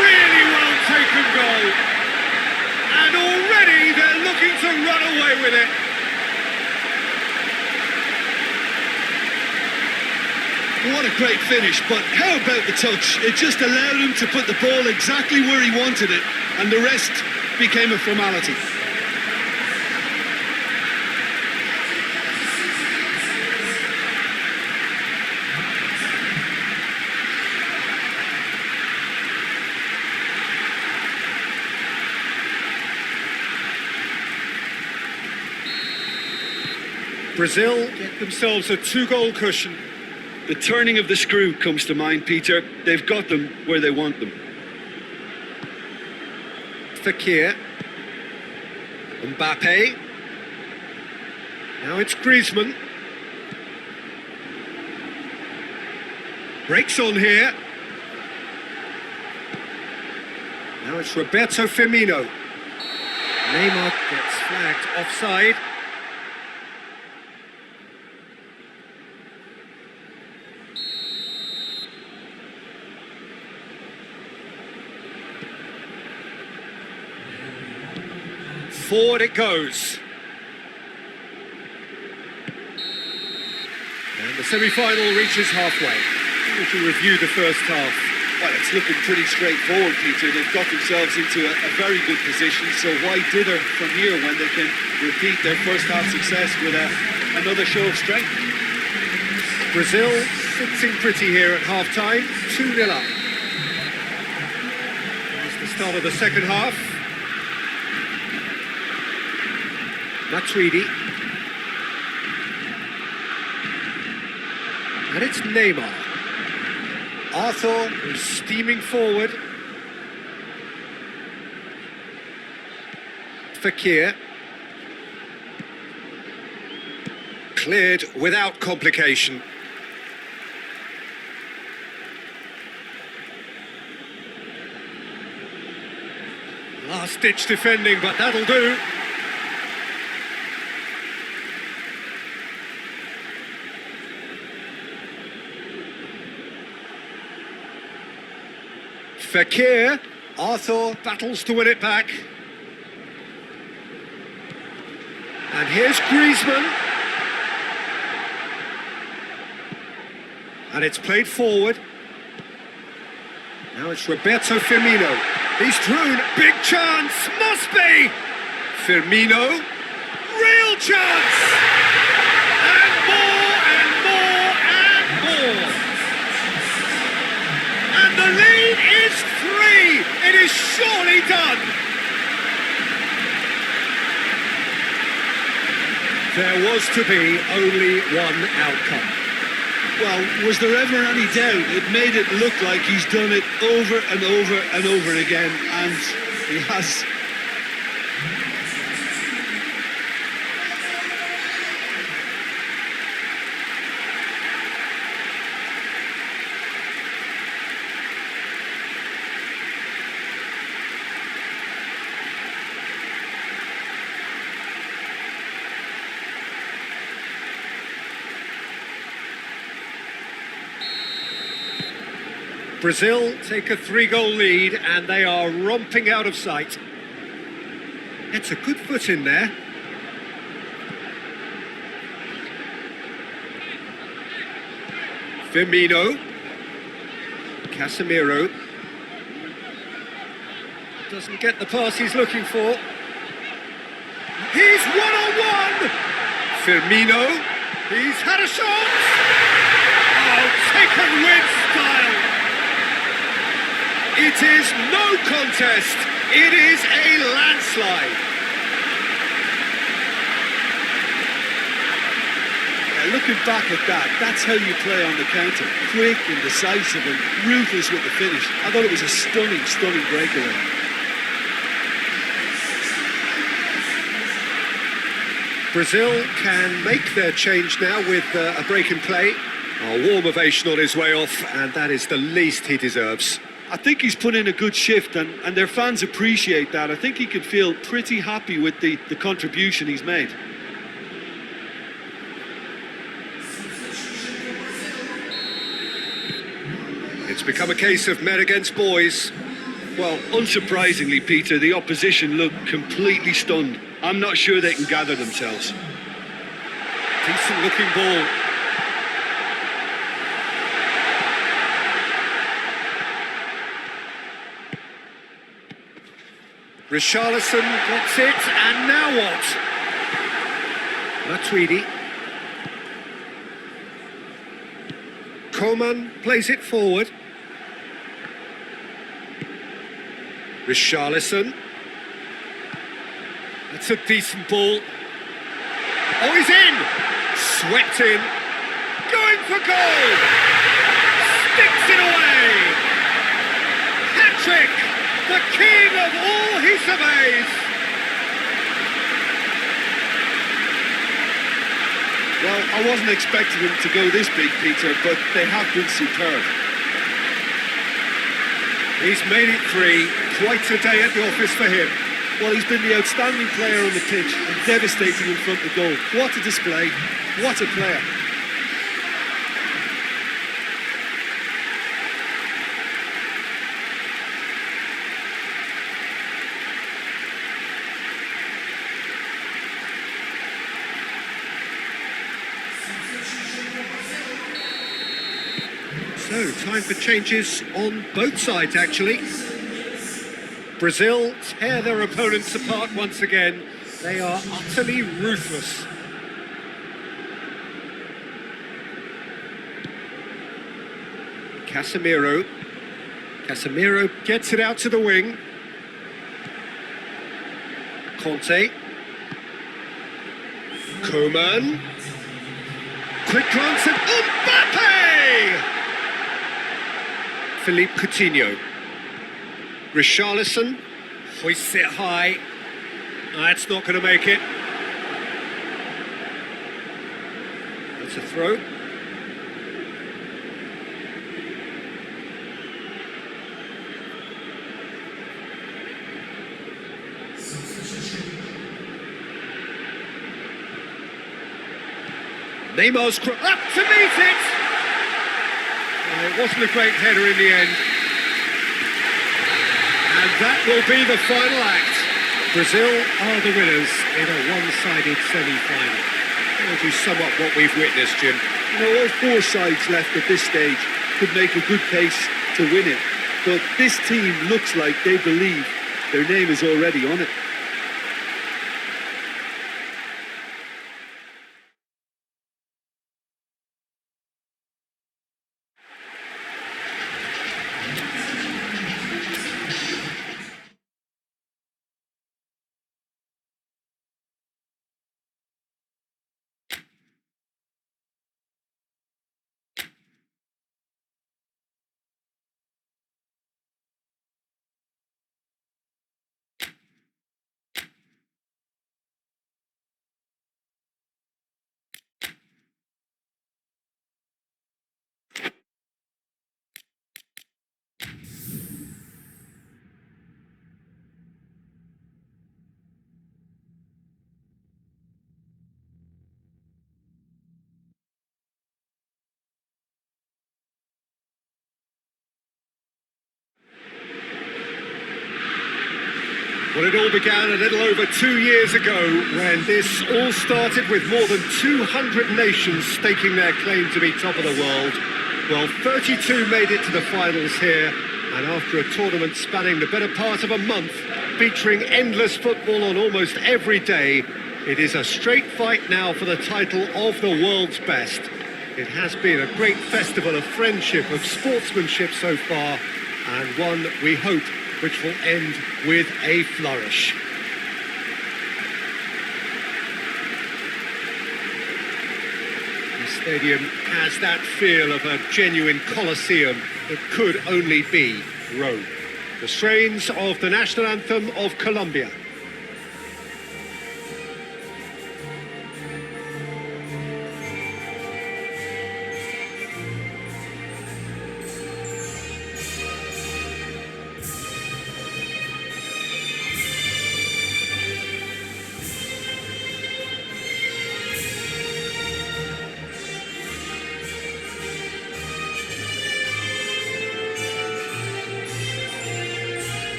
Really well taken goal. And already they're looking to run away with it. What a great finish, but how about the touch? It just allowed him to put the ball exactly where he wanted it, and the rest became a formality. Brazil get themselves a 2-goal cushion. The turning of the screw comes to mind, Peter. They've got them where they want them. Fekir. Mbappe. Now it's Griezmann. Breaks on here. Now it's Roberto Firmino. Neymar gets flagged offside. Forward it goes. And the semi-final reaches halfway. If we review the first half, Well, it's looking pretty straightforward, Peter. They've got themselves into a very good position, so why dither from here when they can repeat their first half success with another show of strength? Brazil sitting pretty here at half-time, 2-0 up. It's the start of the second half. Matuidi. And it's Neymar. Arthur, who's steaming forward. Fekir. Cleared without complication. Last-ditch defending, but that'll do. Fekir. Arthur battles to win it back. And here's Griezmann. And it's played forward. Now it's Roberto Firmino. He's through. Big chance. Must be. Firmino. Real chance. And more and more and more. And the lead is 3. It is surely done. There was to be only one outcome. Well, was there ever any doubt? It made it look like he's done it over and over and over again, and he has. Brazil take a 3-goal lead and they are romping out of sight. It's a good foot in there. Firmino. Casemiro. Doesn't get the pass he's looking for. He's one-on-one! Firmino. He's had a shot! Oh, taken with style! It is no contest. It is a landslide. Yeah, looking back at that, that's how you play on the counter. Quick and decisive and ruthless with the finish. I thought it was a stunning, stunning breakaway. Brazil can make their change now with a break in play. A warm ovation on his way off, and that is the least he deserves. I think he's put in a good shift, and their fans appreciate that. I think he can feel pretty happy with the contribution he's made. It's become a case of men against boys. Well, unsurprisingly, Peter, the opposition look completely stunned. I'm not sure they can gather themselves. Decent looking ball. Richarlison gets it, and now what? Matuidi. Coman plays it forward. Richarlison. That's a decent ball. Oh, he's in! Swept in. Going for goal! Sticks it away! Hat-trick! The king of all he surveys! Well, I wasn't expecting him to go this big, Peter, but they have been superb. He's made it 3. Quite a day at the office for him. Well, he's been the outstanding player on the pitch and devastating in front of the goal. What a display. What a player. So, time for changes on both sides, actually. Brazil tear their opponents apart once again. They are utterly ruthless. Casemiro gets it out to the wing. Conte. Koeman. Quick glance at Mbappe! Philippe Coutinho. Richarlison hoists it high. That's not going to make it. That's a throw. Neymar's up to meet it! It wasn't a great header in the end. And that will be the final act. Brazil are the winners in a one-sided semi-final. How would you sum up what we've witnessed, Jim? You know, all four sides left at this stage could make a good case to win it. But this team looks like they believe their name is already on it. Well, it all began a little over 2 years ago when this all started with more than 200 nations staking their claim to be top of the world. Well, 32 made it to the finals here, and after a tournament spanning the better part of a month, featuring endless football on almost every day, it is a straight fight now for the title of the world's best. It has been a great festival of friendship, of sportsmanship so far, and one, we hope, which will end with a flourish. The stadium has that feel of a genuine Colosseum that could only be Rome. The strains of the national anthem of Colombia.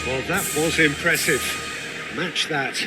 Well, that was impressive. Match that.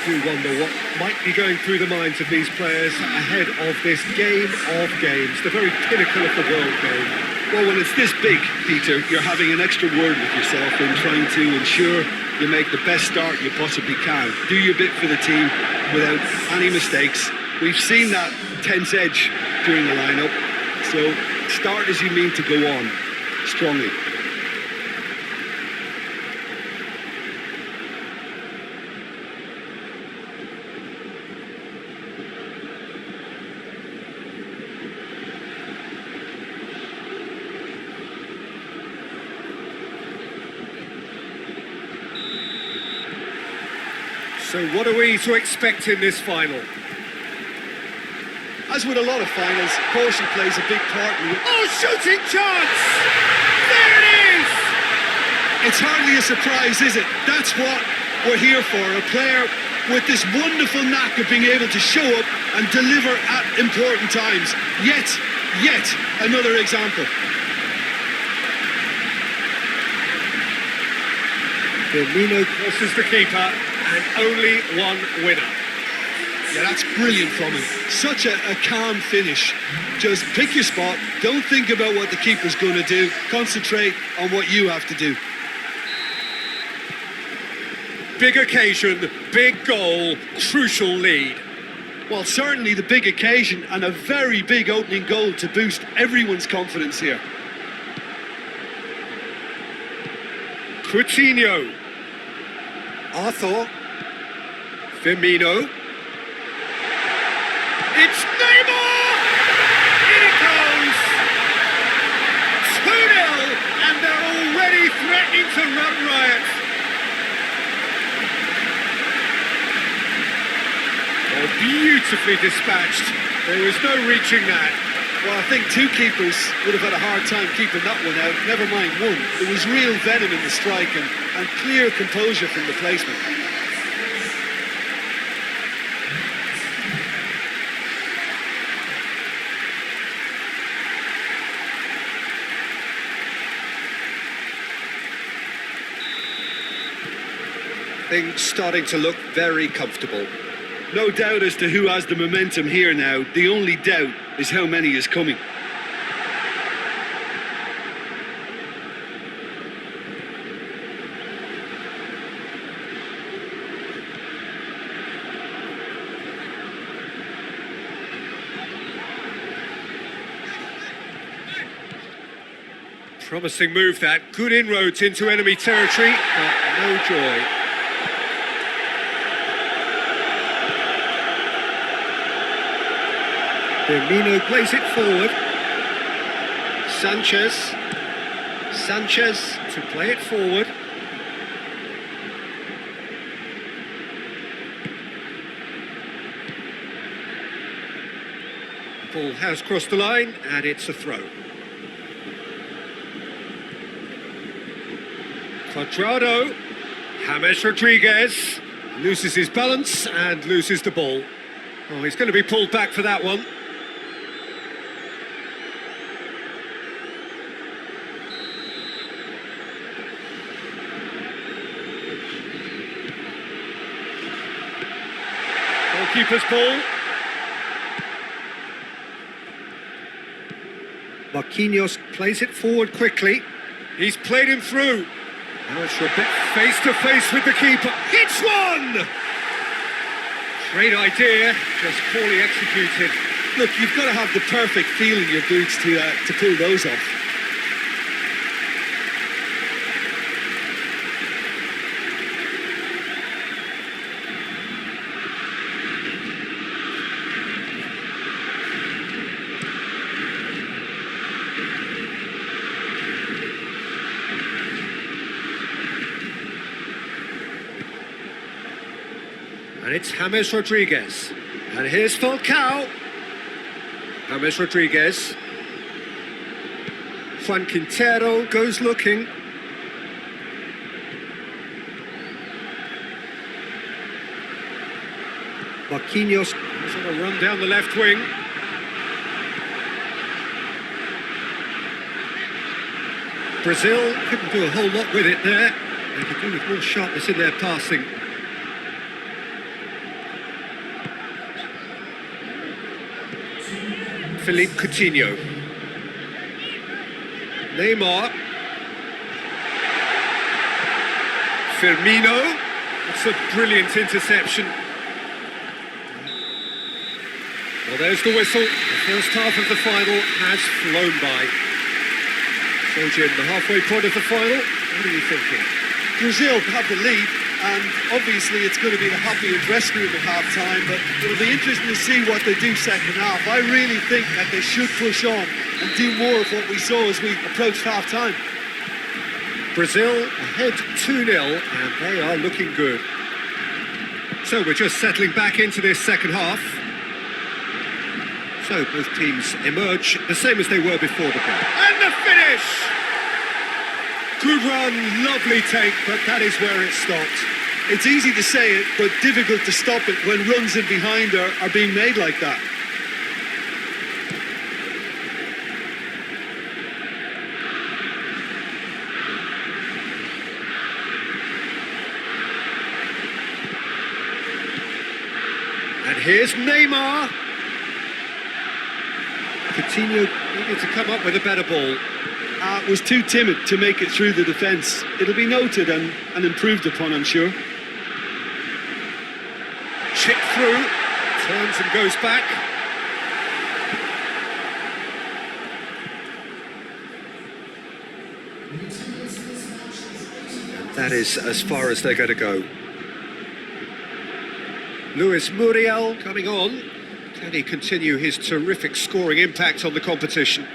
Do wonder what might be going through the minds of these players ahead of this game of games, the very pinnacle of the world game. Well, when it's this big, Peter, you're having an extra word with yourself in trying to ensure you make the best start you possibly can. Do your bit for the team without any mistakes. We've seen that tense edge during the lineup, so start as you mean to go on, strongly. So what are we to expect in this final? As with a lot of finals, caution plays a big part in it. Oh, shooting chance! There it is! It's hardly a surprise, is it? That's what we're here for. A player with this wonderful knack of being able to show up and deliver at important times. Yet another example. Firmino crosses the keeper, and only one winner. Yeah, that's brilliant from him. Such a calm finish. Just pick your spot. Don't think about what the keeper's going to do. Concentrate on what you have to do. Big occasion, big goal, crucial lead. Well, certainly the big occasion and a very big opening goal to boost everyone's confidence here. Coutinho. Arthur. Firmino. It's Neymar! In it goes! 2-0, and they're already threatening to run riot. Oh, beautifully dispatched. There was no reaching that. Well, I think two keepers would have had a hard time keeping that one out, never mind one. There was real venom in the strike and clear composure from the placement. Things starting to look very comfortable. No doubt as to who has the momentum here now. The only doubt is how many is coming. Promising move that. Good inroads into enemy territory, but no joy. Firmino plays it forward. Sanchez to play it forward. The ball has crossed the line, and it's a throw. Cuadrado. James Rodriguez loses his balance and loses the ball. Oh, he's going to be pulled back for that one. Goalkeeper's ball. Marquinhos plays it forward quickly. He's played him through. Now it's a bit face to face with the keeper. Hits one! Great idea, just poorly executed. Look, you've got to have the perfect feel in your boots to pull those off. And it's James Rodriguez. And here's Falcao. James Rodriguez. Juan Quintero goes looking. Marquinhos is on a run down the left wing. Brazil couldn't do a whole lot with it there. They could do with more sharpness in their passing. Philippe Coutinho. Neymar. Firmino. It's a brilliant interception. Well, there's the whistle. The first half of the final has flown by. So, Jim, the halfway point of the final, what are you thinking? Brazil have the lead, and obviously it's going to be the happy and dressing room at half-time, but it'll be interesting to see what they do second half. I really think that they should push on and do more of what we saw as we approached half-time. Brazil ahead 2-0, and they are looking good. So we're just settling back into this second half. So both teams emerge the same as they were before the break. And the finish! Good run, lovely take, but that is where it stopped. It's easy to say it, but difficult to stop it when runs in behind are being made like that. And here's Neymar. Coutinho needed to come up with a better ball. Was too timid to make it through the defence. It'll be noted and improved upon, I'm sure. Chip through, turns and goes back. And that is as far as they're going to go. Luis Muriel coming on. Can he continue his terrific scoring impact on the competition?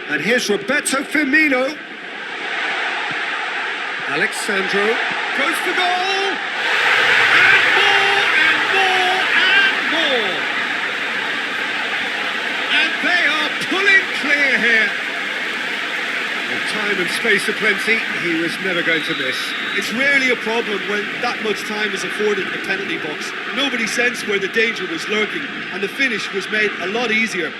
And here's Roberto Firmino. Alexandro goes for goal! And more, and more, and more! And they are pulling clear here. With time and space aplenty, he was never going to miss. It's rarely a problem when that much time is afforded in the penalty box. Nobody sensed where the danger was lurking, and the finish was made a lot easier.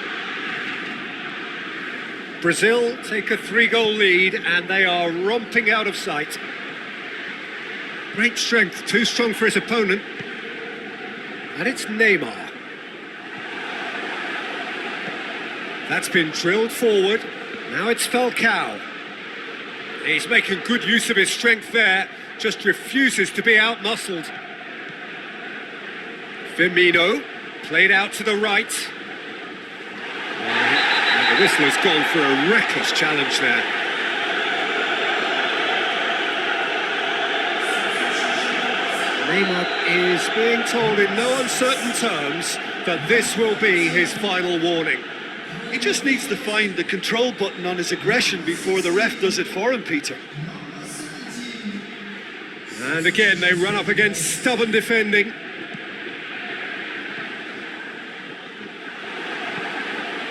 Brazil take a 3-goal lead and they are romping out of sight. Great strength, too strong for his opponent. And it's Neymar. That's been drilled forward. Now it's Falcao. He's making good use of his strength there, just refuses to be outmuscled. Firmino, played out to the right. The whistler's gone for a reckless challenge there. Neymar is being told in no uncertain terms that this will be his final warning. He just needs to find the control button on his aggression before the ref does it for him, Peter. And again, they run up against stubborn defending.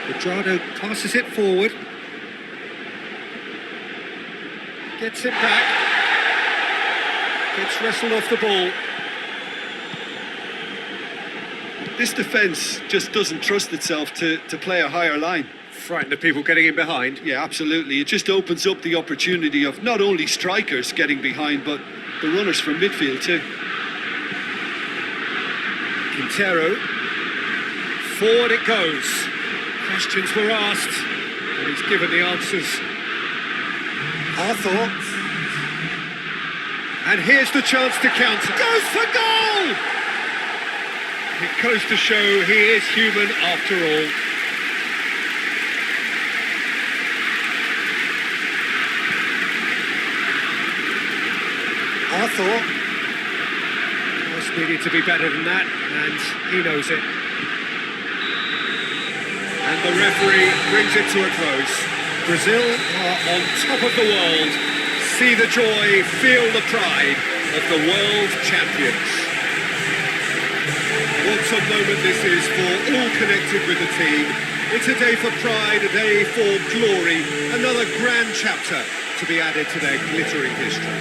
Quadrado passes it forward. Gets it back. Gets wrestled off the ball. This defence just doesn't trust itself to play a higher line. Frightened of people getting in behind. Yeah, absolutely. It just opens up the opportunity of not only strikers getting behind, but the runners from midfield too. Quintero. Forward it goes. Questions were asked, and he's given the answers. Arthur. And here's the chance to counter. Goes for goal! It goes to show he is human after all. Arthur. Just needed to be better than that, and he knows it. And the referee brings it to a close. Brazil are on top of the world. See the joy, feel the pride of the world champions. What a moment this is for all connected with the team. It's a day for pride, a day for glory, another grand chapter to be added to their glittering history.